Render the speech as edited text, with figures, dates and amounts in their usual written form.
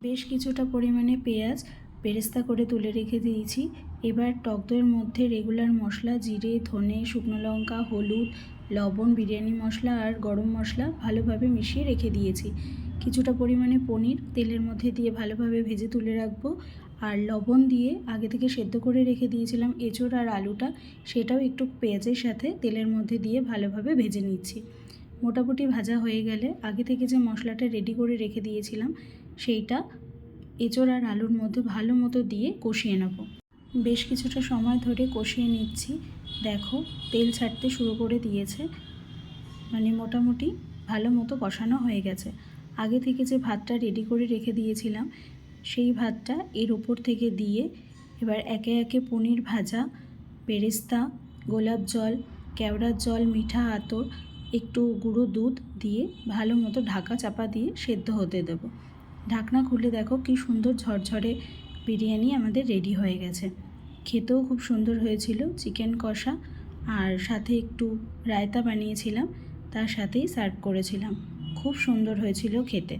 বেশ কিছুটা পরিমাণে পেঁয়াজ বেরেস্তা করে তুলে রেখে দিয়েছি। এবার টক দইয়ের মধ্যে রেগুলার মশলা জিরে, ধনে, শুকনো লঙ্কা, হলুদ, লবণ, বিরিয়ানি মশলা আর গরম মশলা ভালোভাবে মিশিয়ে রেখে দিয়েছি। কিছুটা পরিমাণে পনির তেলের মধ্যে দিয়ে ভালোভাবে ভেজে তুলে রাখবো। আর লবণ দিয়ে আগে থেকে সেদ্ধ করে রেখে দিয়েছিলাম এঁচোড় আর আলুটা, সেটাও একটু পেঁয়াজের সাথে তেলের মধ্যে দিয়ে ভালোভাবে ভেজে নিচ্ছি। মোটামুটি ভাজা হয়ে গেলে আগে থেকে যে মশলাটা রেডি করে রেখে দিয়েছিলাম সেইটা এঁচোড় আর আলুর মধ্যে ভালো মতো দিয়ে কষিয়ে নেব। বেশ কিছুটা সময় ধরে কষিয়ে নিচ্ছি। দেখো তেল ছাড়তে শুরু করে দিয়েছে, মানে মোটামুটি ভালো মতো কষানো হয়ে গেছে। আগে থেকে যে ভাতটা রেডি করে রেখে দিয়েছিলাম সেই ভাতটা এর উপর থেকে দিয়ে এবার একে একে পনির ভাজা, বেরেস্তা, গোলাপ জল, কেওড়ার জল, মিঠা আতর, একটু গুঁড়ো দুধ দিয়ে ভালো মতো ঢাকা চাপা দিয়ে সেদ্ধ হতে দেবো। ঢাকনা খুলে দেখো কি সুন্দর ঝরঝরে বিরিয়ানি আমাদের রেডি হয়ে গেছে। খেতেও খুব সুন্দর হয়েছিল। চিকেন কষা আর সাথে একটু রায়তা বানিয়েছিলাম, তার সাথেই সার্ভ করেছিলাম। খুব সুন্দর হয়েছিল খেতে।